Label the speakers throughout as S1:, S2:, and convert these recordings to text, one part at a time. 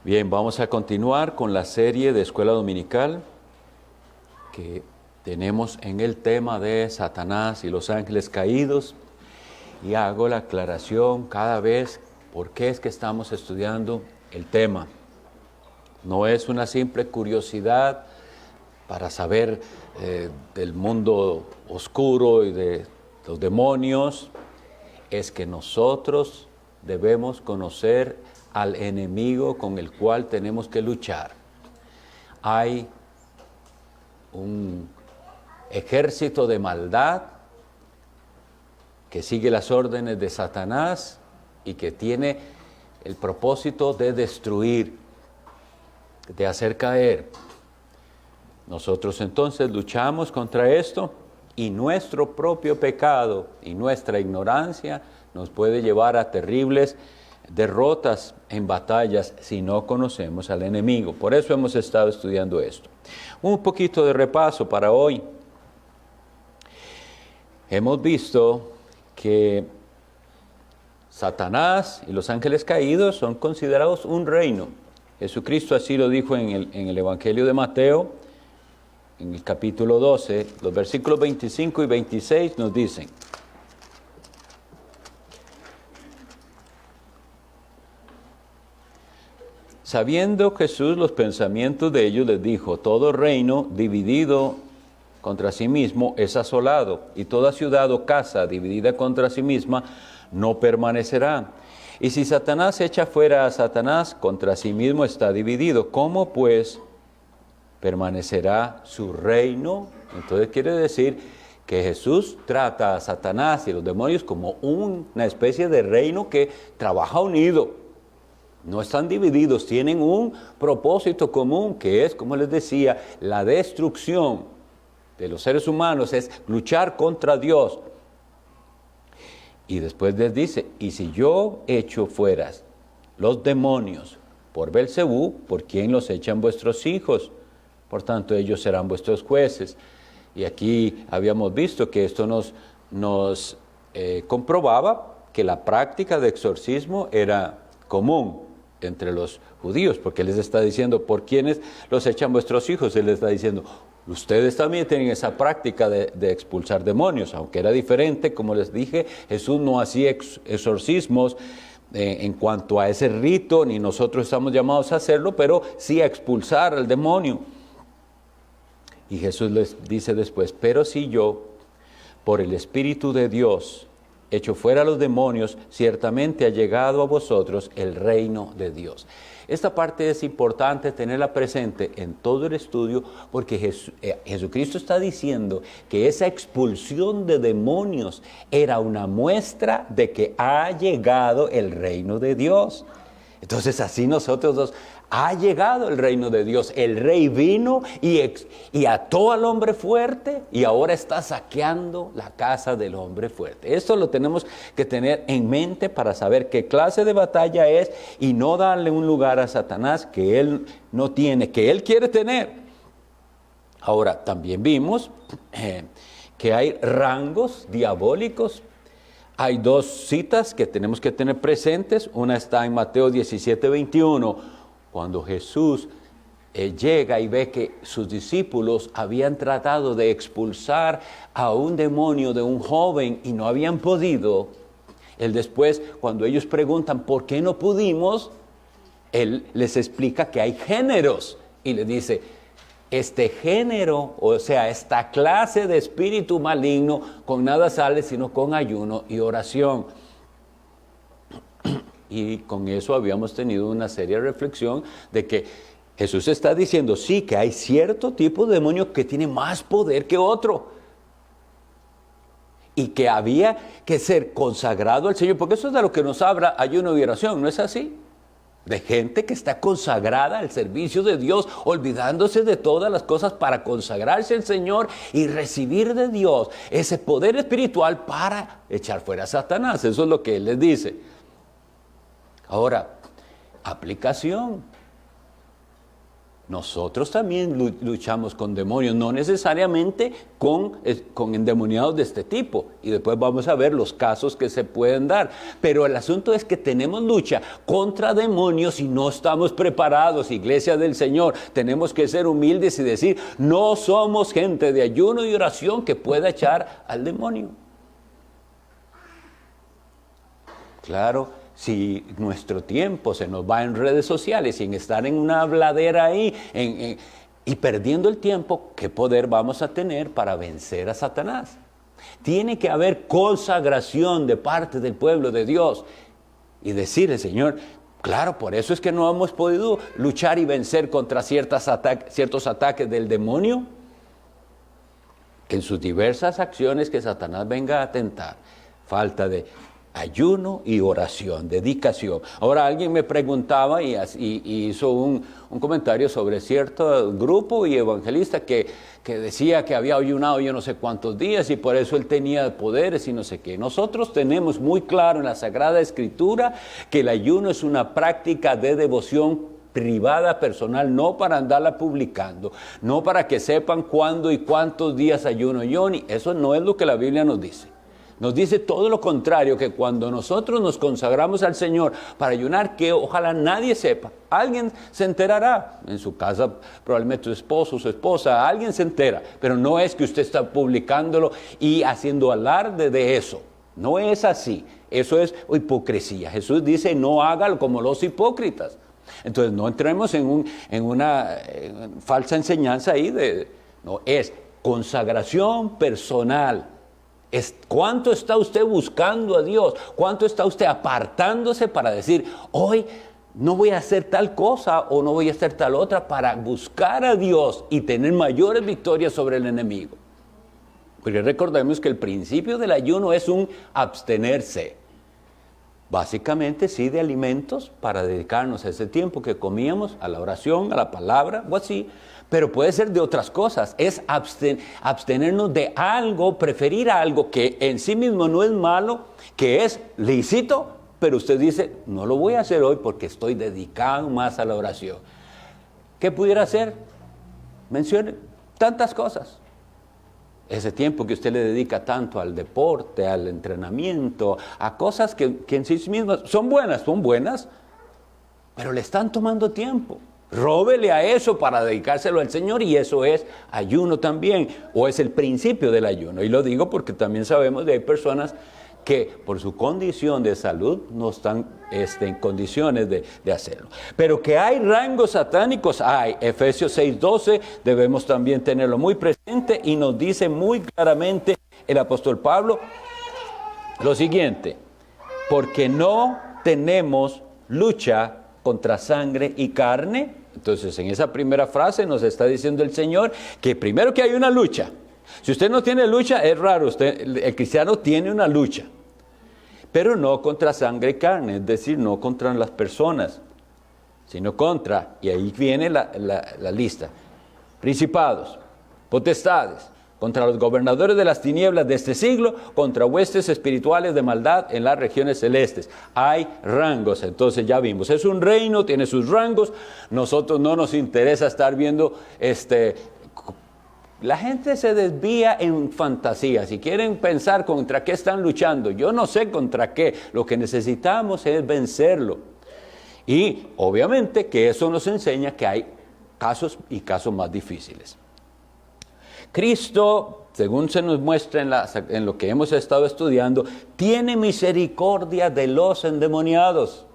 S1: Bien, vamos a continuar con la serie de Escuela Dominical que tenemos en el tema de Satanás y los ángeles caídos. Y hago la aclaración cada vez por qué es que estamos estudiando el tema. No es una simple curiosidad para saber del mundo oscuro y de los demonios. Es que nosotros debemos conocer al enemigo con el cual tenemos que luchar. Hay un ejército de maldad que sigue las órdenes de Satanás y que tiene el propósito de destruir, de hacer caer. Nosotros entonces luchamos contra esto y nuestro propio pecado y nuestra ignorancia nos puede llevar a terribles derrotas en batallas si no conocemos al enemigo. Por eso hemos estado estudiando esto. Un poquito de repaso para hoy. Hemos visto que Satanás y los ángeles caídos son considerados un reino. Jesucristo así lo dijo en el Evangelio de Mateo, en el capítulo 12, los versículos 25 y 26 nos dicen: sabiendo Jesús los pensamientos de ellos, les dijo: todo reino dividido contra sí mismo es asolado, y toda ciudad o casa dividida contra sí misma no permanecerá. Y si Satanás echa fuera a Satanás, contra sí mismo está dividido. ¿Cómo pues permanecerá su reino? Entonces quiere decir que Jesús trata a Satanás y los demonios como una especie de reino que trabaja unido. No están divididos, tienen un propósito común que es, como les decía, la destrucción de los seres humanos, es luchar contra Dios. Y después les dice: y si yo echo fuera los demonios por Belcebú, ¿por quién los echan vuestros hijos? Por tanto, ellos serán vuestros jueces. Y aquí habíamos visto que esto nos comprobaba que la práctica de exorcismo era común entre los judíos, porque les está diciendo: ¿por quiénes los echan vuestros hijos? Él les está diciendo: ustedes también tienen esa práctica de expulsar demonios, aunque era diferente. Como les dije, Jesús no hacía exorcismos en cuanto a ese rito, ni nosotros estamos llamados a hacerlo, pero sí a expulsar al demonio. Y Jesús les dice después: pero si yo, por el Espíritu de Dios, echo fuera a los demonios, ciertamente ha llegado a vosotros el reino de Dios. Esta parte es importante tenerla presente en todo el estudio, porque Jesucristo está diciendo que esa expulsión de demonios era una muestra de que ha llegado el reino de Dios. Entonces así nosotros ha llegado el reino de Dios. El rey vino y ató al hombre fuerte y ahora está saqueando la casa del hombre fuerte. Esto lo tenemos que tener en mente para saber qué clase de batalla es y no darle un lugar a Satanás que él no tiene, que él quiere tener. Ahora, también vimos que hay rangos diabólicos. Hay dos citas que tenemos que tener presentes. Una está en Mateo 17, 21. Cuando Jesús llega y ve que sus discípulos habían tratado de expulsar a un demonio de un joven y no habían podido, él después, cuando ellos preguntan ¿por qué no pudimos?, él les explica que hay géneros y le dice: este género, o sea, esta clase de espíritu maligno, con nada sale sino con ayuno y oración. Y con eso habíamos tenido una seria reflexión de que Jesús está diciendo, sí, que hay cierto tipo de demonio que tiene más poder que otro. Y que había que ser consagrado al Señor, porque eso es de lo que nos habla ayuno y oración, ¿no es así? De gente que está consagrada al servicio de Dios, olvidándose de todas las cosas para consagrarse al Señor y recibir de Dios ese poder espiritual para echar fuera a Satanás. Eso es lo que Él les dice. Ahora, aplicación. Nosotros también luchamos con demonios, no necesariamente con endemoniados de este tipo. Y después vamos a ver los casos que se pueden dar. Pero el asunto es que tenemos lucha contra demonios y no estamos preparados, Iglesia del Señor. Tenemos que ser humildes y decir, no somos gente de ayuno y oración que pueda echar al demonio. Claro. Si nuestro tiempo se nos va en redes sociales, sin estar en una habladera ahí, y perdiendo el tiempo, ¿qué poder vamos a tener para vencer a Satanás? Tiene que haber consagración de parte del pueblo de Dios y decirle, Señor, claro, por eso es que no hemos podido luchar y vencer contra ciertos ataques del demonio, en sus diversas acciones que Satanás venga a tentar. Falta de ayuno y oración, dedicación. Ahora alguien me preguntaba y hizo un comentario sobre cierto grupo y evangelista que decía que había ayunado yo no sé cuántos días y por eso él tenía poderes y no sé qué. Nosotros tenemos muy claro en la Sagrada Escritura que el ayuno es una práctica de devoción privada, personal, no para andarla publicando, no para que sepan cuándo y cuántos días ayuno yo, ni eso no es lo que la Biblia nos dice. Nos dice todo lo contrario, que cuando nosotros nos consagramos al Señor para ayunar, que ojalá nadie sepa, alguien se enterará, en su casa probablemente su esposo, su esposa, alguien se entera, pero no es que usted está publicándolo y haciendo alarde de eso, no es así, eso es hipocresía. Jesús dice, no hágalo como los hipócritas. Entonces no entremos en una falsa enseñanza ahí, no, es consagración personal. ¿Cuánto está usted buscando a Dios? ¿Cuánto está usted apartándose para decir, hoy no voy a hacer tal cosa o no voy a hacer tal otra para buscar a Dios y tener mayores victorias sobre el enemigo? Porque recordemos que el principio del ayuno es un abstenerse. Básicamente sí de alimentos para dedicarnos a ese tiempo que comíamos, a la oración, a la palabra o así. Pero puede ser de otras cosas, es abstenernos de algo, preferir algo que en sí mismo no es malo, que es lícito, pero usted dice, no lo voy a hacer hoy porque estoy dedicado más a la oración. ¿Qué pudiera hacer? Mencione tantas cosas. Ese tiempo que usted le dedica tanto al deporte, al entrenamiento, a cosas que en sí mismas son buenas, pero le están tomando tiempo. Róbele a eso para dedicárselo al Señor y eso es ayuno también, o es el principio del ayuno. Y lo digo porque también sabemos de hay personas que por su condición de salud no están en condiciones de hacerlo. Pero que hay rangos satánicos, hay. Efesios 6:12 debemos también tenerlo muy presente y nos dice muy claramente el apóstol Pablo lo siguiente, porque no tenemos lucha contra sangre y carne. Entonces, en esa primera frase nos está diciendo el Señor que primero que hay una lucha. Si usted no tiene lucha, es raro, el cristiano tiene una lucha, pero no contra sangre y carne, es decir, no contra las personas, sino contra, y ahí viene la lista, principados, potestades, contra los gobernadores de las tinieblas de este siglo, contra huestes espirituales de maldad en las regiones celestes. Hay rangos, entonces ya vimos, es un reino, tiene sus rangos, nosotros no nos interesa estar viendo, la gente se desvía en fantasía, si quieren pensar contra qué están luchando, yo no sé contra qué, lo que necesitamos es vencerlo. Y obviamente que eso nos enseña que hay casos y casos más difíciles. Cristo, según se nos muestra en lo que hemos estado estudiando, tiene misericordia de los endemoniados.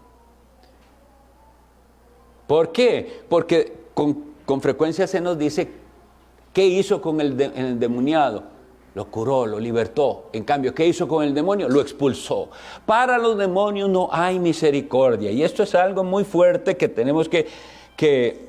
S1: ¿Por qué? Porque con frecuencia se nos dice, ¿qué hizo con el endemoniado? Lo curó, lo libertó. En cambio, ¿qué hizo con el demonio? Lo expulsó. Para los demonios no hay misericordia. Y esto es algo muy fuerte que tenemos que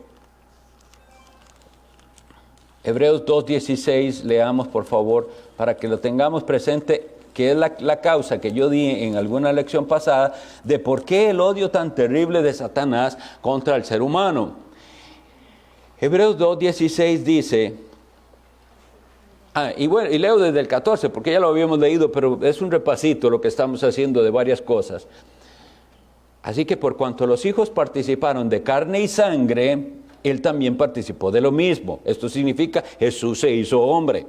S1: Hebreos 2:16, leamos por favor, para que lo tengamos presente, que es la causa que yo di en alguna lección pasada, de por qué el odio tan terrible de Satanás contra el ser humano. Hebreos 2:16 dice, y leo desde el 14, porque ya lo habíamos leído, pero es un repasito lo que estamos haciendo de varias cosas. Así que por cuanto los hijos participaron de carne y sangre, Él también participó de lo mismo. Esto significa Jesús se hizo hombre.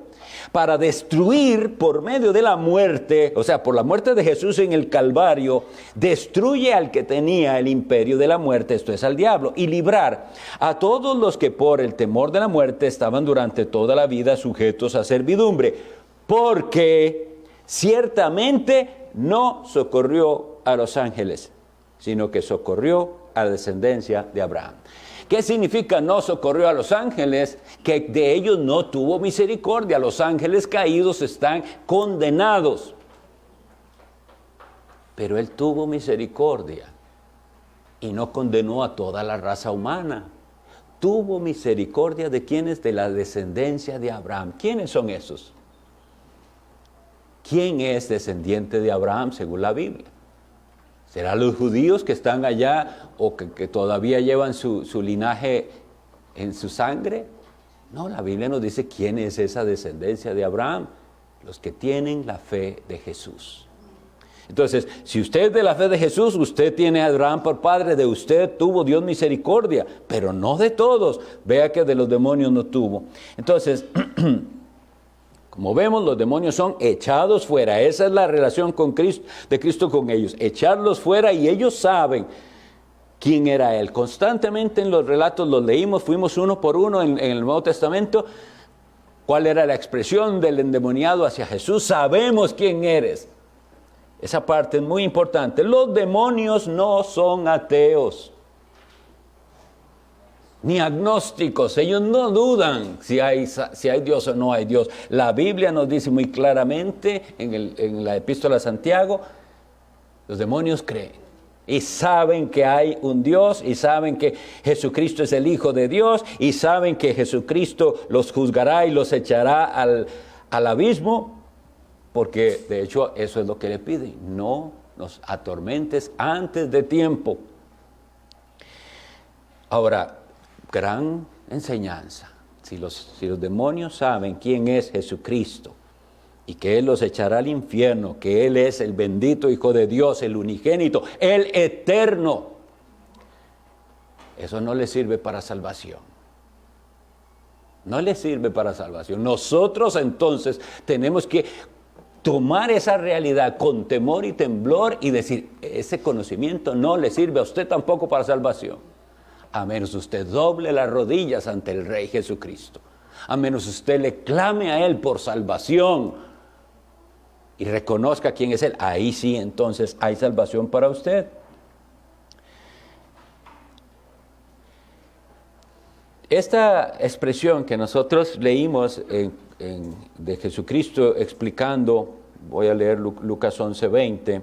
S1: Para destruir por medio de la muerte, o sea, por la muerte de Jesús en el Calvario, destruye al que tenía el imperio de la muerte, esto es al diablo, y librar a todos los que por el temor de la muerte estaban durante toda la vida sujetos a servidumbre, porque ciertamente no socorrió a los ángeles, sino que socorrió a la descendencia de Abraham. ¿Qué significa no socorrió a los ángeles? Que de ellos no tuvo misericordia. Los ángeles caídos están condenados. Pero Él tuvo misericordia y no condenó a toda la raza humana. Tuvo misericordia de quienes, de la descendencia de Abraham. ¿Quiénes son esos? ¿Quién es descendiente de Abraham según la Biblia? ¿Serán los judíos que están allá o que todavía llevan su linaje en su sangre? No, la Biblia nos dice quién es esa descendencia de Abraham. Los que tienen la fe de Jesús. Entonces, si usted es de la fe de Jesús, usted tiene a Abraham por padre, de usted tuvo Dios misericordia, pero no de todos. Vea que de los demonios no tuvo. Entonces, como vemos, los demonios son echados fuera. Esa es la relación con Cristo, de Cristo con ellos. Echarlos fuera y ellos saben quién era Él. Constantemente en los relatos los leímos, fuimos uno por uno en el Nuevo Testamento. ¿Cuál era la expresión del endemoniado hacia Jesús? Sabemos quién eres. Esa parte es muy importante. Los demonios no son ateos, ni agnósticos. Ellos no dudan si hay Dios o no hay Dios. La Biblia nos dice muy claramente en la epístola de Santiago, los demonios creen y saben que hay un Dios y saben que Jesucristo es el Hijo de Dios y saben que Jesucristo los juzgará y los echará al abismo, porque de hecho eso es lo que le piden: no nos atormentes antes de tiempo. Ahora, gran enseñanza. Si los demonios saben quién es Jesucristo y que Él los echará al infierno, que Él es el bendito Hijo de Dios, el unigénito, el eterno, eso no les sirve para salvación. No les sirve para salvación. Nosotros entonces tenemos que tomar esa realidad con temor y temblor y decir: ese conocimiento no le sirve a usted tampoco para salvación. A menos usted doble las rodillas ante el Rey Jesucristo. A menos usted le clame a Él por salvación y reconozca quién es Él. Ahí sí, entonces, hay salvación para usted. Esta expresión que nosotros leímos de Jesucristo explicando, voy a leer Lucas 11:20.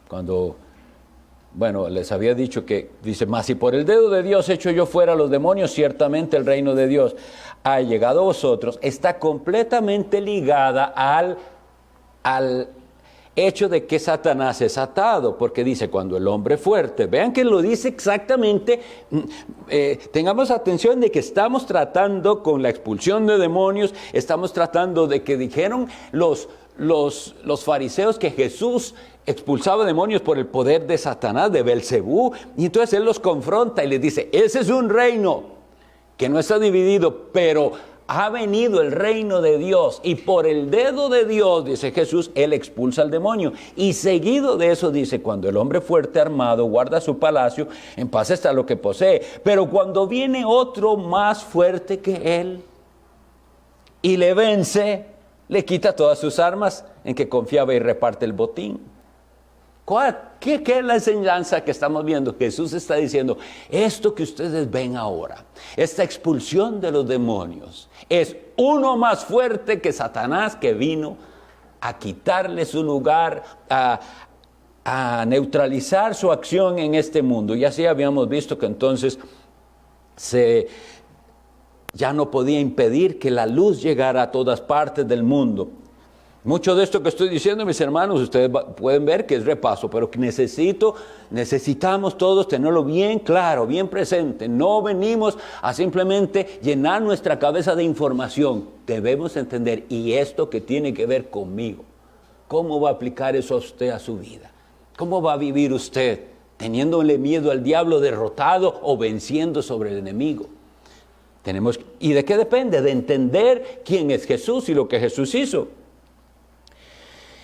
S1: Cuando, les había dicho que, dice: mas si por el dedo de Dios echo yo fuera a los demonios, ciertamente el reino de Dios ha llegado a vosotros. Está completamente ligada al hecho de que Satanás es atado, porque dice: cuando el hombre fuerte, vean que lo dice exactamente, tengamos atención de que estamos tratando con la expulsión de demonios, estamos tratando de que dijeron los fariseos que Jesús expulsaba demonios por el poder de Satanás, de Belcebú, y entonces Él los confronta y les dice: ese es un reino que no está dividido, pero ha venido el reino de Dios, y por el dedo de Dios, dice Jesús, Él expulsa al demonio. Y seguido de eso dice: cuando el hombre fuerte armado guarda su palacio, en paz está lo que posee. Pero cuando viene otro más fuerte que él y le vence, le quita todas sus armas en que confiaba y reparte el botín. ¿Qué es la enseñanza que estamos viendo? Jesús está diciendo: esto que ustedes ven ahora, esta expulsión de los demonios, es uno más fuerte que Satanás, que vino a quitarle su lugar, a neutralizar su acción en este mundo. Y así habíamos visto que entonces ya no podía impedir que la luz llegara a todas partes del mundo. Mucho de esto que estoy diciendo, mis hermanos, ustedes pueden ver que es repaso, pero que necesitamos todos tenerlo bien claro, bien presente. No venimos a simplemente llenar nuestra cabeza de información. Debemos entender, y esto que tiene que ver conmigo, ¿cómo va a aplicar eso a usted a su vida? ¿Cómo va a vivir usted teniéndole miedo al diablo, derrotado o venciendo sobre el enemigo? ¿Y de qué depende? De entender quién es Jesús y lo que Jesús hizo.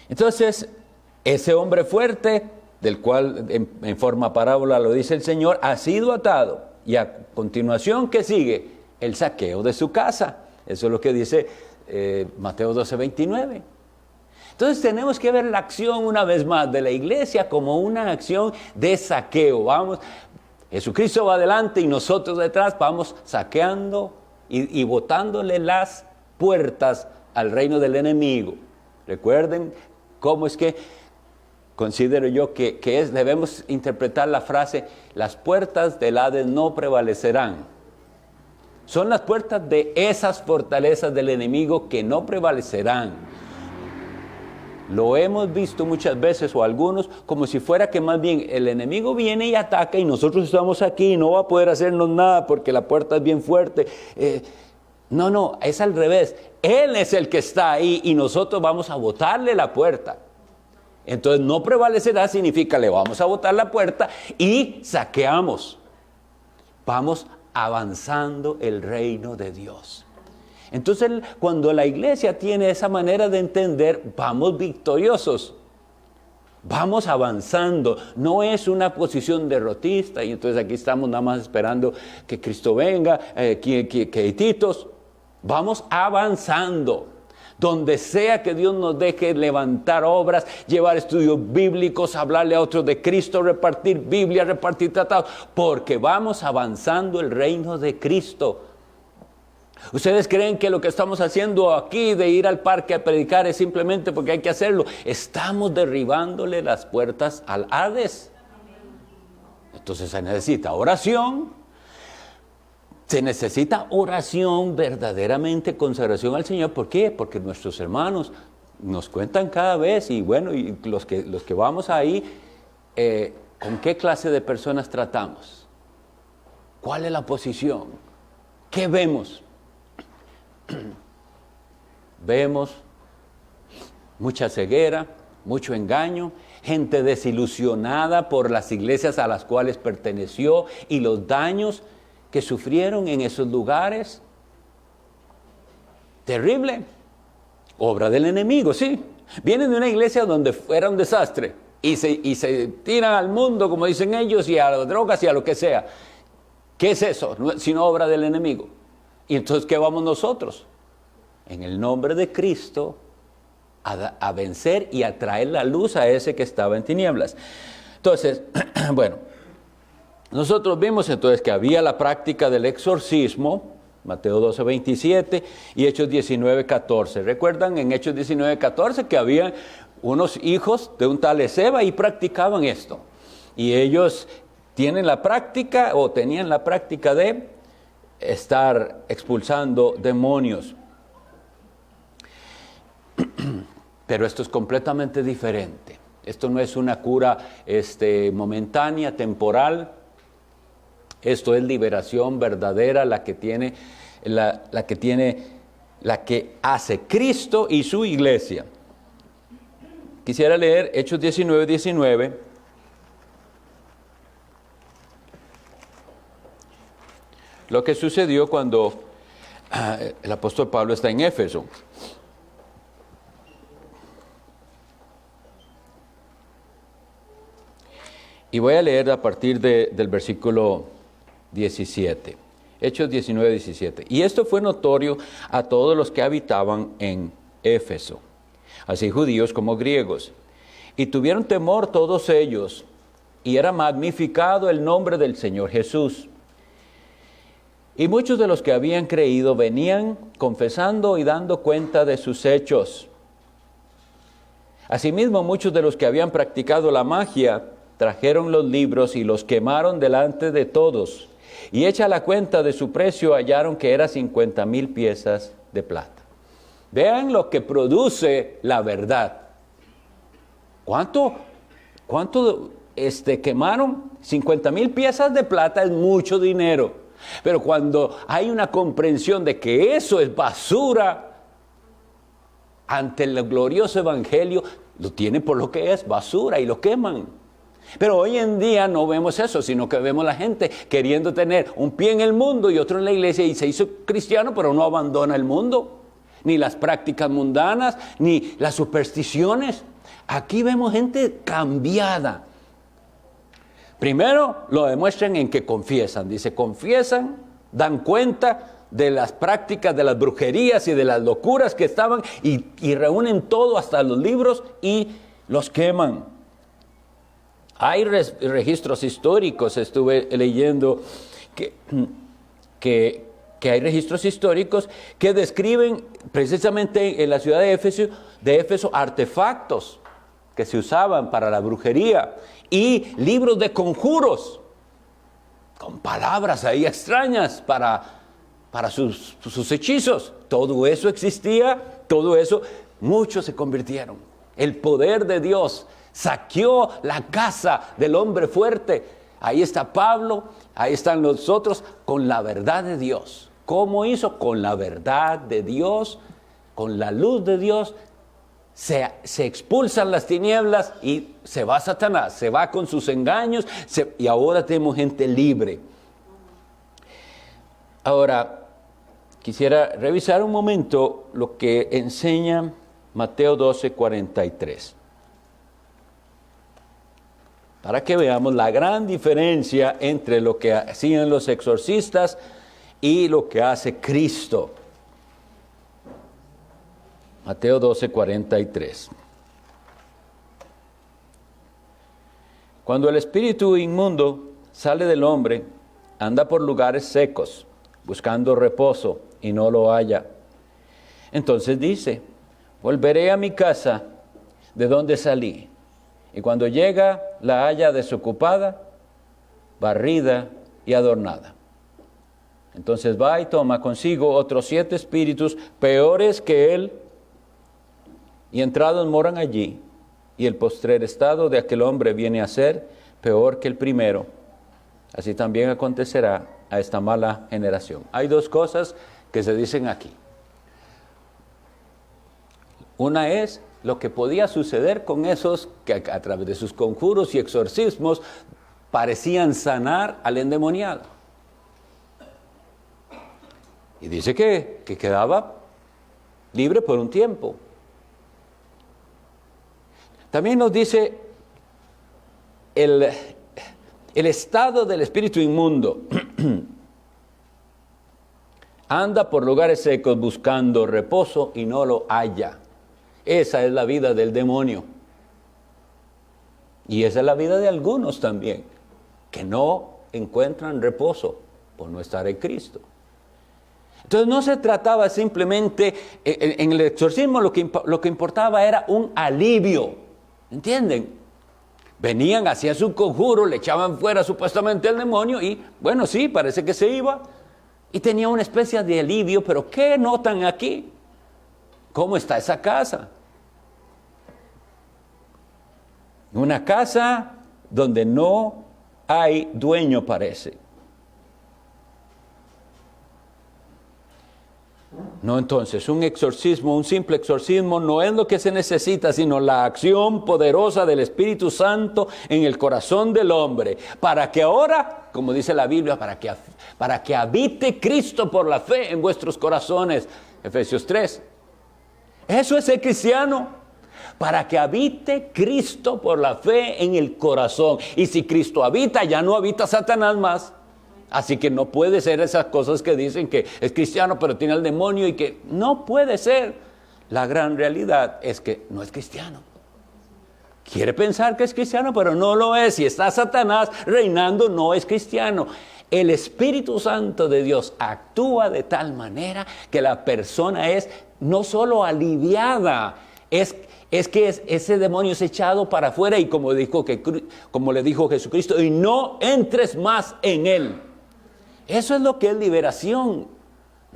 S1: Entonces, ese hombre fuerte, del cual en forma parábola lo dice el Señor, ha sido atado. Y a continuación, ¿qué sigue? El saqueo de su casa. Eso es lo que dice Mateo 12:29. Entonces tenemos que ver la acción una vez más de la iglesia como una acción de saqueo. Jesucristo va adelante y nosotros detrás vamos saqueando y botándole las puertas al reino del enemigo. Recuerden cómo es que considero yo que debemos interpretar la frase: las puertas del Hades no prevalecerán. Son las puertas de esas fortalezas del enemigo que no prevalecerán. Lo hemos visto muchas veces, o algunos, como si fuera que más bien el enemigo viene y ataca y nosotros estamos aquí y no va a poder hacernos nada porque la puerta es bien fuerte. No, es al revés. Él es el que está ahí y nosotros vamos a botarle la puerta. Entonces no prevalecerá significa le vamos a botar la puerta y saqueamos. Vamos avanzando el reino de Dios. Entonces cuando la iglesia tiene esa manera de entender, vamos victoriosos. Vamos avanzando, no es una posición derrotista y entonces aquí estamos nada más esperando que Cristo venga, que Titos. Vamos avanzando, donde sea que Dios nos deje levantar obras, llevar estudios bíblicos, hablarle a otros de Cristo, repartir Biblia, repartir tratados, porque vamos avanzando el reino de Cristo. ¿Ustedes creen que lo que estamos haciendo aquí de ir al parque a predicar es simplemente porque hay que hacerlo? Estamos derribándole las puertas al Hades. Entonces se necesita oración. Se necesita oración, verdaderamente consagración al Señor. ¿Por qué? Porque nuestros hermanos nos cuentan cada vez, y bueno, y los que vamos ahí, ¿con qué clase de personas tratamos? ¿Cuál es la posición? ¿Qué vemos? Vemos mucha ceguera, mucho engaño, gente desilusionada por las iglesias a las cuales perteneció y los daños que sufrieron en esos lugares. Terrible. Obra del enemigo, sí. Vienen de una iglesia donde era un desastre y se tiran al mundo, como dicen ellos, y a las drogas y a lo que sea. ¿Qué es eso? Sino obra del enemigo. Y entonces, ¿qué vamos nosotros? En el nombre de Cristo, a vencer y a traer la luz a ese que estaba en tinieblas. Entonces, bueno, nosotros vimos entonces que había la práctica del exorcismo, Mateo 12:27 y Hechos 19:14. ¿Recuerdan en Hechos 19:14 que había unos hijos de un tal Esceva y practicaban esto? Y ellos tienen la práctica o tenían la práctica de estar expulsando demonios. Pero esto es completamente diferente. Esto no es una cura momentánea, temporal. Esto es liberación verdadera, la que hace Cristo y su iglesia. Quisiera leer Hechos 19:19. Lo que sucedió cuando el apóstol Pablo está en Éfeso. Y voy a leer a partir del versículo 17. Hechos 19:17. Y esto fue notorio a todos los que habitaban en Éfeso, así judíos como griegos. Y tuvieron temor todos ellos, y era magnificado el nombre del Señor Jesús. Y muchos de los que habían creído venían confesando y dando cuenta de sus hechos. Asimismo, muchos de los que habían practicado la magia trajeron los libros y los quemaron delante de todos. Y hecha la cuenta de su precio, hallaron que era 50,000 piezas de plata. Vean lo que produce la verdad. ¿Cuánto quemaron? 50,000 piezas de plata es mucho dinero. Pero cuando hay una comprensión de que eso es basura, ante el glorioso evangelio, lo tienen por lo que es basura y lo queman. Pero hoy en día no vemos eso, sino que vemos la gente queriendo tener un pie en el mundo y otro en la iglesia, y se hizo cristiano, pero no abandona el mundo, ni las prácticas mundanas, ni las supersticiones. Aquí vemos gente cambiada. Primero lo demuestran en que confiesan. Dice, confiesan, dan cuenta de las prácticas, de las brujerías y de las locuras que estaban, y reúnen todo, hasta los libros, y los queman. Hay registros históricos, estuve leyendo que hay registros históricos que describen precisamente en la ciudad de Éfeso artefactos que se usaban para la brujería y libros de conjuros con palabras ahí extrañas para sus hechizos. Todo eso existía, todo eso, muchos se convirtieron. El poder de Dios saqueó la casa del hombre fuerte. Ahí está Pablo, ahí están los otros, con la verdad de Dios. ¿Cómo hizo? Con la verdad de Dios, con la luz de Dios. Se expulsan las tinieblas y se va Satanás, se va con sus engaños, y ahora tenemos gente libre. Ahora, quisiera revisar un momento lo que enseña Mateo 12:43. Para que veamos la gran diferencia entre lo que hacían los exorcistas y lo que hace Cristo. Mateo 12:43. Cuando el espíritu inmundo sale del hombre, anda por lugares secos, buscando reposo, y no lo halla. Entonces dice, volveré a mi casa de donde salí. Y cuando llega, la halla desocupada, barrida y adornada. Entonces va y toma consigo otros 7 espíritus peores que él, y entrados moran allí, y el postrer estado de aquel hombre viene a ser peor que el primero. Así también acontecerá a esta mala generación. Hay 2 cosas que se dicen aquí. Una es lo que podía suceder con esos que a través de sus conjuros y exorcismos parecían sanar al endemoniado. Y dice que quedaba libre por un tiempo. También nos dice el estado del espíritu inmundo. Anda por lugares secos buscando reposo y no lo halla. Esa es la vida del demonio. Y esa es la vida de algunos también, que no encuentran reposo por no estar en Cristo. Entonces no se trataba simplemente, en el exorcismo lo que importaba era un alivio, ¿entienden? Venían, hacían su conjuro, le echaban fuera supuestamente al demonio y, bueno, sí, parece que se iba. Y tenía una especie de alivio, pero ¿qué notan aquí? ¿Cómo está esa casa? Una casa donde no hay dueño, parece. No, entonces, un exorcismo, un simple exorcismo, no es lo que se necesita, sino la acción poderosa del Espíritu Santo en el corazón del hombre, para que ahora, como dice la Biblia, para que habite Cristo por la fe en vuestros corazones, Efesios 3. Eso es ser cristiano, para que habite Cristo por la fe en el corazón. Y si Cristo habita, ya no habita Satanás más. Así que no puede ser esas cosas que dicen que es cristiano pero tiene al demonio y que no puede ser. La gran realidad es que no es cristiano. Quiere pensar que es cristiano pero no lo es. Si está Satanás reinando, no es cristiano. El Espíritu Santo de Dios actúa de tal manera que la persona es no solo aliviada, es que ese demonio es echado para afuera y como le dijo Jesucristo, y no entres más en él. Eso es lo que es liberación.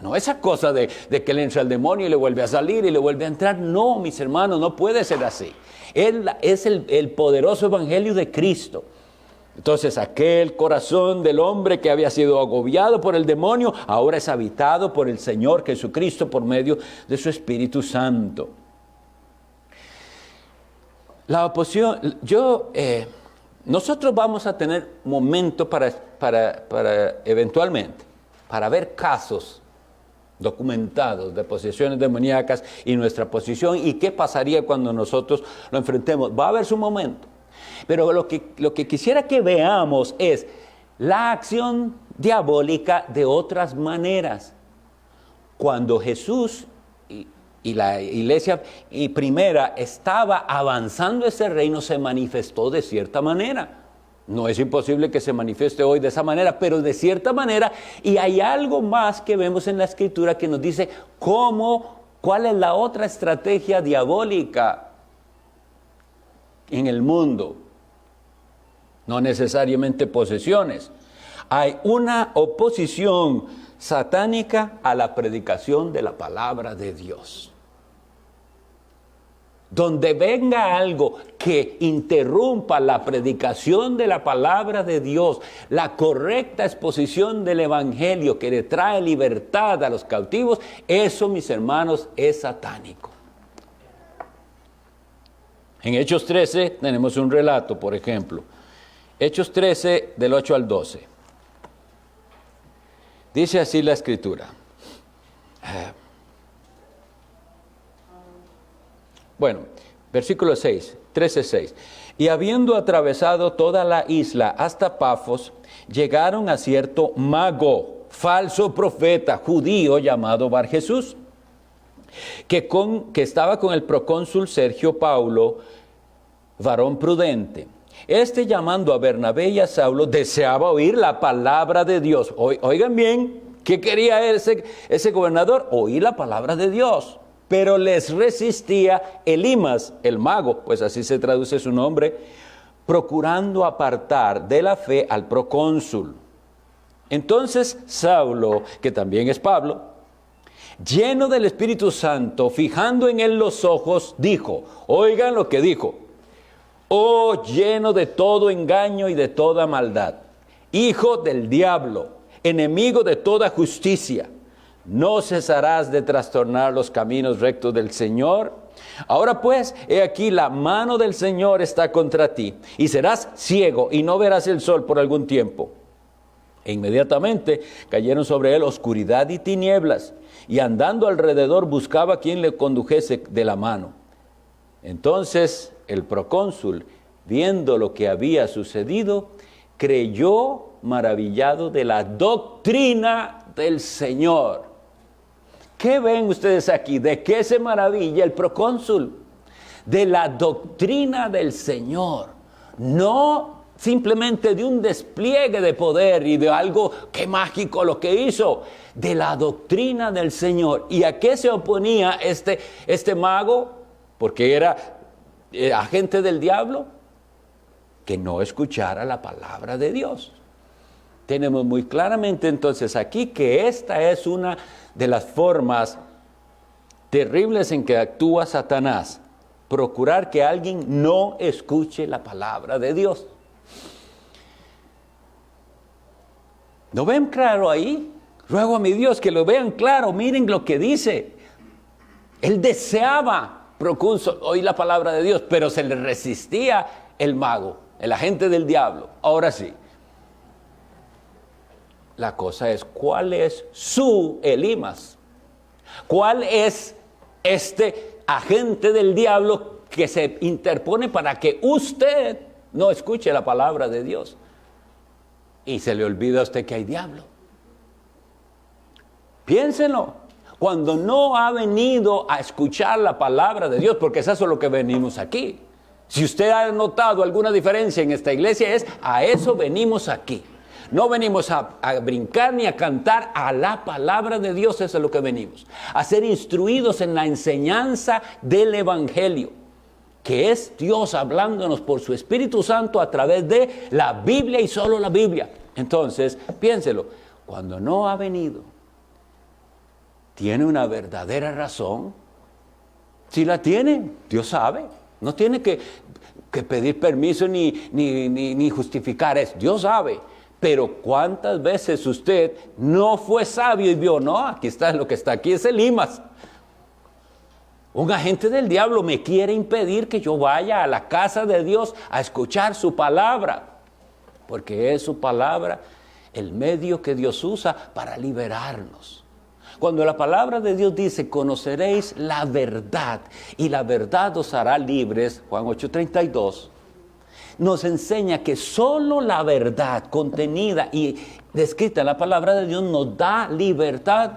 S1: No esa cosa de que le entra el demonio y le vuelve a salir y le vuelve a entrar. No, mis hermanos, no puede ser así. Es el poderoso evangelio de Cristo. Entonces aquel corazón del hombre que había sido agobiado por el demonio, ahora es habitado por el Señor Jesucristo por medio de su Espíritu Santo. La oposición, nosotros vamos a tener momentos para eventualmente, para ver casos documentados de posesiones demoníacas y nuestra posición y qué pasaría cuando nosotros lo enfrentemos. Va a haber su momento. Pero lo que quisiera que veamos es la acción diabólica de otras maneras. Cuando Jesús y la iglesia primera estaba avanzando ese reino, se manifestó de cierta manera. No es imposible que se manifieste hoy de esa manera, pero de cierta manera. Y hay algo más que vemos en la Escritura que nos dice cuál es la otra estrategia diabólica en el mundo. No necesariamente posesiones. Hay una oposición satánica a la predicación de la palabra de Dios. Donde venga algo que interrumpa la predicación de la palabra de Dios, la correcta exposición del evangelio que le trae libertad a los cautivos, eso, mis hermanos, es satánico. En Hechos 13 tenemos un relato, por ejemplo. Hechos 13, del 8 al 12. Dice así la Escritura. Bueno, versículo 6, 13:6. Y habiendo atravesado toda la isla hasta Pafos, llegaron a cierto mago, falso profeta judío llamado Bar Jesús, que estaba con el procónsul Sergio Paulo, varón prudente. Este, llamando a Bernabé y a Saulo, deseaba oír la palabra de Dios. Oigan bien, ¿qué quería ese gobernador? Oír la palabra de Dios. Pero les resistía Elimas, el mago, pues así se traduce su nombre, procurando apartar de la fe al procónsul. Entonces Saulo, que también es Pablo, lleno del Espíritu Santo, fijando en él los ojos, dijo, oigan lo que dijo, oh lleno de todo engaño y de toda maldad, hijo del diablo, enemigo de toda justicia, ¿no cesarás de trastornar los caminos rectos del Señor? Ahora pues, he aquí la mano del Señor está contra ti, y serás ciego y no verás el sol por algún tiempo. E inmediatamente cayeron sobre él oscuridad y tinieblas, y andando alrededor buscaba quien le condujese de la mano. Entonces el procónsul, viendo lo que había sucedido, creyó maravillado de la doctrina del Señor. ¿Qué ven ustedes aquí? ¿De qué se maravilla el procónsul? De la doctrina del Señor. No simplemente de un despliegue de poder y de algo que mágico lo que hizo. De la doctrina del Señor. ¿Y a qué se oponía este mago? Porque era agente del diablo. Que no escuchara la palabra de Dios. Tenemos muy claramente entonces aquí que esta es una de las formas terribles en que actúa Satanás. Procurar que alguien no escuche la palabra de Dios. ¿Lo ven claro ahí? Ruego a mi Dios que lo vean claro. Miren lo que dice. Él deseaba oír la palabra de Dios, pero se le resistía el mago, el agente del diablo. Ahora sí. La cosa es, ¿cuál es su Elimas? ¿Cuál es este agente del diablo que se interpone para que usted no escuche la palabra de Dios? Y se le olvida a usted que hay diablo. Piénsenlo. Cuando no ha venido a escuchar la palabra de Dios, porque es eso lo que venimos aquí. Si usted ha notado alguna diferencia en esta iglesia, es a eso venimos aquí. No venimos a brincar ni a cantar, a la palabra de Dios, eso es lo que venimos. A ser instruidos en la enseñanza del evangelio, que es Dios hablándonos por su Espíritu Santo a través de la Biblia y solo la Biblia. Entonces, piénselo, cuando no ha venido ¿tiene una verdadera razón? Si la tiene, Dios sabe. No tiene que pedir permiso ni justificar eso. Dios sabe. Pero ¿cuántas veces usted no fue sabio y vio, no, aquí está lo que está aquí, es Elimas? Un agente del diablo me quiere impedir que yo vaya a la casa de Dios a escuchar su palabra. Porque es su palabra el medio que Dios usa para liberarnos. Cuando la palabra de Dios dice, conoceréis la verdad y la verdad os hará libres, Juan 8:32, nos enseña que solo la verdad contenida y descrita en la palabra de Dios nos da libertad.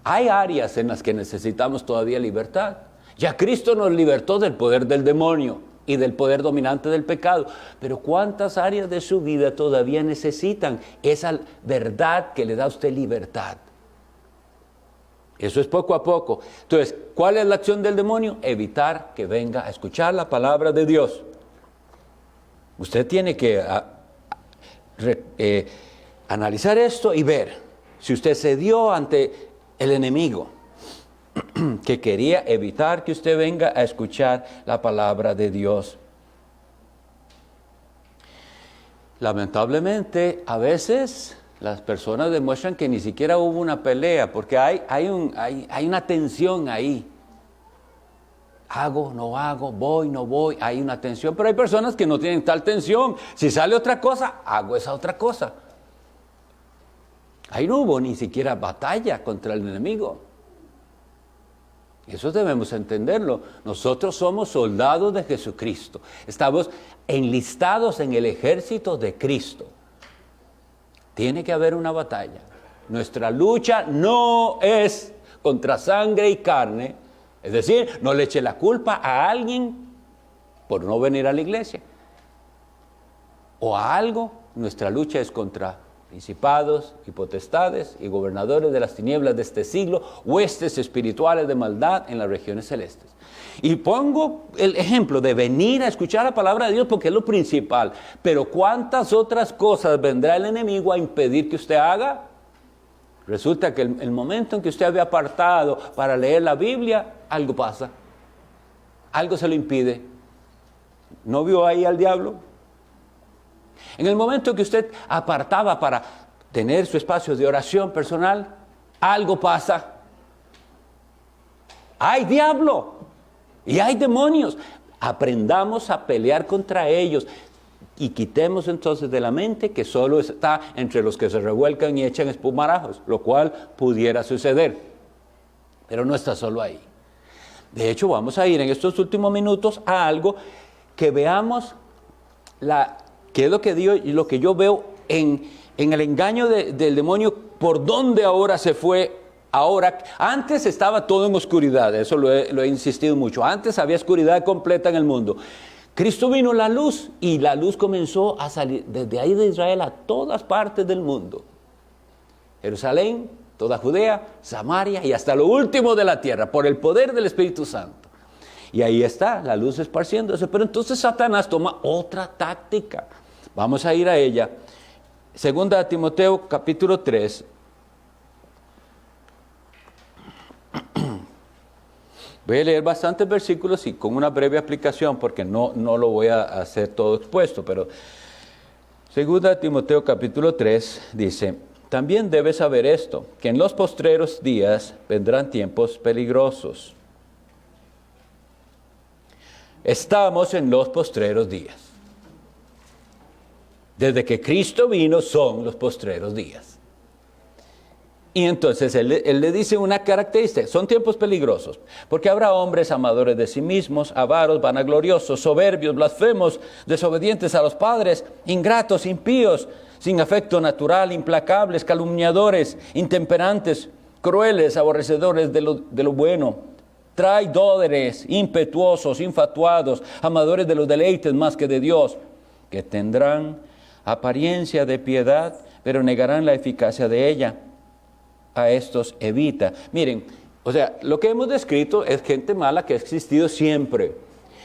S1: Hay áreas en las que necesitamos todavía libertad. Ya Cristo nos libertó del poder del demonio y del poder dominante del pecado. Pero ¿cuántas áreas de su vida todavía necesitan esa verdad que le da a usted libertad? Eso es poco a poco. Entonces, ¿cuál es la acción del demonio? Evitar que venga a escuchar la palabra de Dios. Usted tiene que analizar esto y ver si usted cedió ante el enemigo que quería evitar que usted venga a escuchar la palabra de Dios. Lamentablemente, a veces las personas demuestran que ni siquiera hubo una pelea, porque hay una tensión ahí. Hago, no hago, voy, no voy, hay una tensión, pero hay personas que no tienen tal tensión. Si sale otra cosa, hago esa otra cosa. Ahí no hubo ni siquiera batalla contra el enemigo. Eso debemos entenderlo. Nosotros somos soldados de Jesucristo. Estamos enlistados en el ejército de Cristo. Tiene que haber una batalla. Nuestra lucha no es contra sangre y carne. Es decir, no le eche la culpa a alguien por no venir a la iglesia. O a algo. Nuestra lucha es contra principados y potestades y gobernadores de las tinieblas de este siglo, huestes espirituales de maldad en las regiones celestes. Y pongo el ejemplo de venir a escuchar la palabra de Dios porque es lo principal. Pero ¿cuántas otras cosas vendrá el enemigo a impedir que usted haga? Resulta que el momento en que usted había apartado para leer la Biblia, algo pasa. Algo se lo impide. ¿No vio ahí al diablo? En el momento que usted apartaba para tener su espacio de oración personal, algo pasa. Hay diablo y hay demonios. Aprendamos a pelear contra ellos y quitemos entonces de la mente que solo está entre los que se revuelcan y echan espumarajos, lo cual pudiera suceder. Pero no está solo ahí. De hecho, vamos a ir en estos últimos minutos a algo que veamos que es lo que yo veo en el engaño del demonio, por donde ahora se fue. Ahora, antes estaba todo en oscuridad, eso lo he insistido mucho. Antes había oscuridad completa en el mundo. Cristo vino la luz y la luz comenzó a salir desde ahí de Israel a todas partes del mundo. Jerusalén, toda Judea, Samaria y hasta lo último de la tierra, por el poder del Espíritu Santo. Y ahí está, la luz esparciéndose. Pero entonces Satanás toma otra táctica. Vamos a ir a ella. Segunda de Timoteo, capítulo 3. Voy a leer bastantes versículos y con una breve aplicación, porque no lo voy a hacer todo expuesto. Pero segunda de Timoteo, capítulo 3, dice: también debes saber esto, que en los postreros días vendrán tiempos peligrosos. Estamos en los postreros días. Desde que Cristo vino son los postreros días. Y entonces él le dice una característica: son tiempos peligrosos, porque habrá hombres amadores de sí mismos, avaros, vanagloriosos, soberbios, blasfemos, desobedientes a los padres, ingratos, impíos, sin afecto natural, implacables, calumniadores, intemperantes, crueles, aborrecedores de lo bueno, traidores, impetuosos, infatuados, amadores de los deleites más que de Dios, que tendrán apariencia de piedad, pero negarán la eficacia de ella. A estos evita. Miren, o sea, lo que hemos descrito es gente mala que ha existido siempre,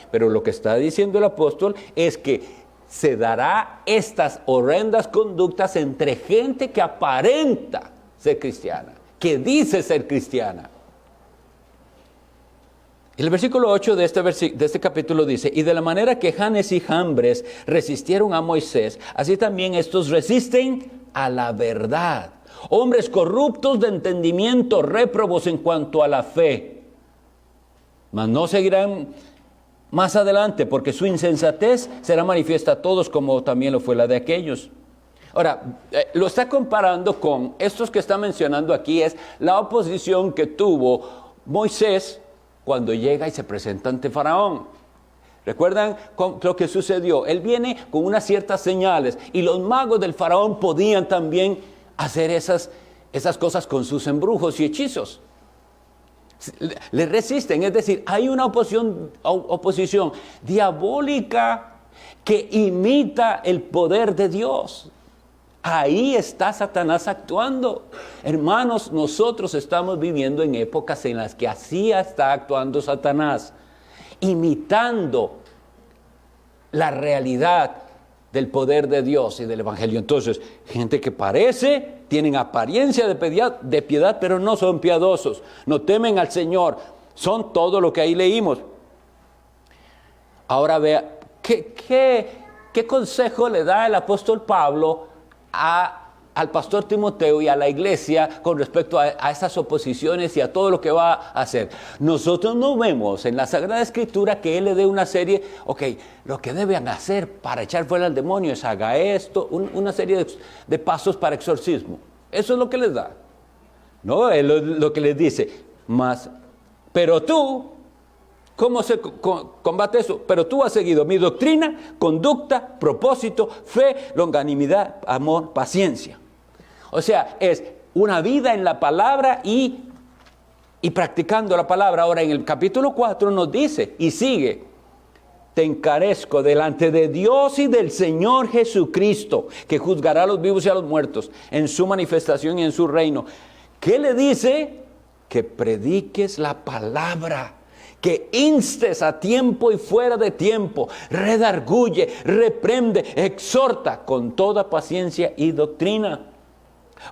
S1: pero lo que está diciendo el apóstol es que se dará estas horrendas conductas entre gente que aparenta ser cristiana, que dice ser cristiana. El versículo 8 de este capítulo dice, y de la manera que Janes y Jambres resistieron a Moisés, así también estos resisten a la verdad. Hombres corruptos de entendimiento, réprobos en cuanto a la fe. Mas no seguirán más adelante, porque su insensatez será manifiesta a todos, como también lo fue la de aquellos. Ahora, lo está comparando con estos que está mencionando aquí, es la oposición que tuvo Moisés cuando llega y se presenta ante Faraón. ¿Recuerdan lo que sucedió? Él viene con unas ciertas señales y los magos del Faraón podían también hacer esas cosas con sus embrujos y hechizos. Le resisten, es decir, hay una oposición diabólica que imita el poder de Dios. Ahí está Satanás actuando. Hermanos, nosotros estamos viviendo en épocas en las que así está actuando Satanás, imitando la realidad del poder de Dios y del Evangelio. Entonces, gente que tienen apariencia de piedad, pero no son piadosos, no temen al Señor, son todo lo que ahí leímos. Ahora vea, ¿qué consejo le da el apóstol Pablo al pastor Timoteo y a la iglesia con respecto a esas oposiciones y a todo lo que va a hacer? Nosotros no vemos en la Sagrada Escritura que él le dé una serie, lo que deben hacer para echar fuera al demonio es haga esto, una serie de pasos para exorcismo. Eso es lo que les da. No, él lo que les dice, pero tú, ¿cómo se combate eso? Pero tú has seguido mi doctrina, conducta, propósito, fe, longanimidad, amor, paciencia. O sea, es una vida en la palabra y practicando la palabra. Ahora en el capítulo 4 nos dice y sigue, te encarezco delante de Dios y del Señor Jesucristo, que juzgará a los vivos y a los muertos en su manifestación y en su reino. ¿Qué le dice? Que prediques la palabra, que instes a tiempo y fuera de tiempo, redarguye, reprende, exhorta con toda paciencia y doctrina.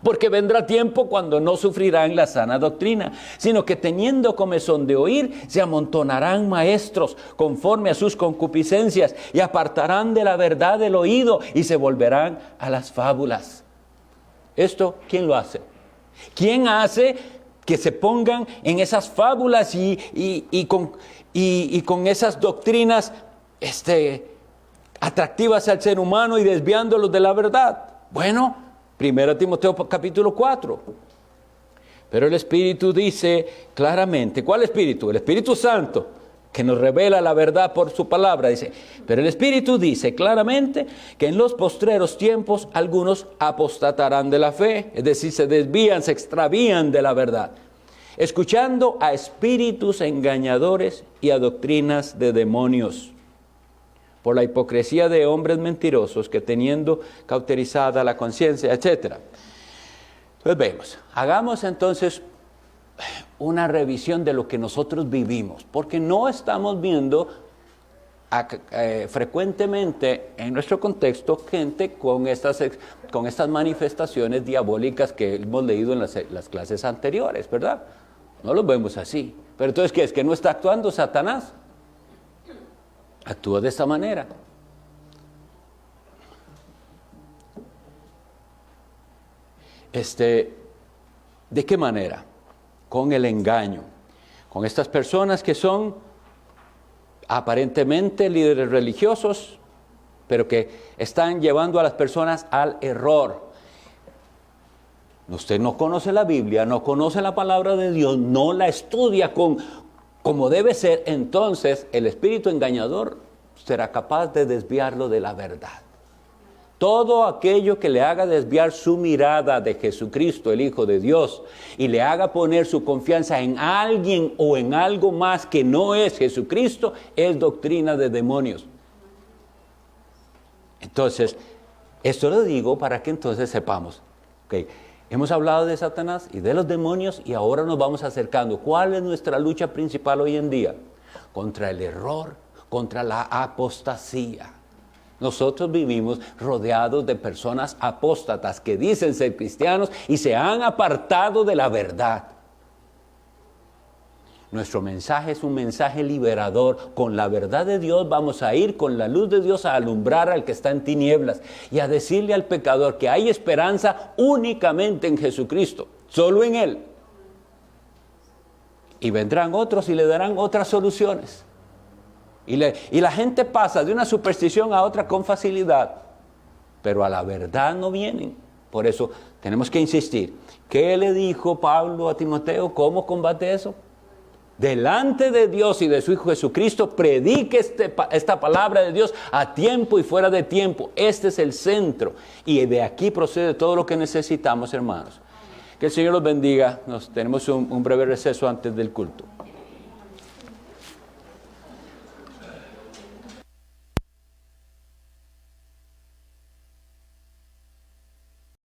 S1: Porque vendrá tiempo cuando no sufrirán la sana doctrina, sino que teniendo comezón de oír, se amontonarán maestros conforme a sus concupiscencias y apartarán de la verdad el oído y se volverán a las fábulas. ¿Esto quién lo hace? ¿Quién hace que se pongan en esas fábulas y con esas doctrinas atractivas al ser humano y desviándolos de la verdad? Bueno, 1 Timoteo capítulo 4. Pero el Espíritu dice claramente, ¿cuál Espíritu? El Espíritu Santo, que nos revela la verdad por su palabra. Dice, pero el Espíritu dice claramente que en los postreros tiempos algunos apostatarán de la fe, es decir, se desvían, se extravían de la verdad, escuchando a espíritus engañadores y a doctrinas de demonios, por la hipocresía de hombres mentirosos que teniendo cauterizada la conciencia, etc. Entonces hagamos entonces una revisión de lo que nosotros vivimos, porque no estamos viendo frecuentemente en nuestro contexto gente con estas manifestaciones diabólicas que hemos leído en las clases anteriores, ¿verdad? No los vemos así. Pero entonces, ¿qué es? ¿Que no está actuando Satanás? Actúa de esta manera. ¿De qué manera? Con el engaño. Con estas personas que son aparentemente líderes religiosos, pero que están llevando a las personas al error. Usted no conoce la Biblia, no conoce la palabra de Dios, no la estudia como debe ser, entonces el espíritu engañador será capaz de desviarlo de la verdad. Todo aquello que le haga desviar su mirada de Jesucristo, el Hijo de Dios, y le haga poner su confianza en alguien o en algo más que no es Jesucristo, es doctrina de demonios. Entonces, esto lo digo para que entonces sepamos. Hemos hablado de Satanás y de los demonios y ahora nos vamos acercando. ¿Cuál es nuestra lucha principal hoy en día? Contra el error, contra la apostasía. Nosotros vivimos rodeados de personas apóstatas que dicen ser cristianos y se han apartado de la verdad. Nuestro mensaje es un mensaje liberador. Con la verdad de Dios vamos a ir con la luz de Dios a alumbrar al que está en tinieblas y a decirle al pecador que hay esperanza únicamente en Jesucristo, solo en Él. Y vendrán otros y le darán otras soluciones. Y la gente pasa de una superstición a otra con facilidad, pero a la verdad no vienen. Por eso tenemos que insistir. ¿Qué le dijo Pablo a Timoteo? ¿Cómo combate eso? Delante de Dios y de su Hijo Jesucristo, predique esta palabra de Dios a tiempo y fuera de tiempo. Este es el centro. Y de aquí procede todo lo que necesitamos, hermanos. Que el Señor los bendiga. Tenemos un breve receso antes del culto.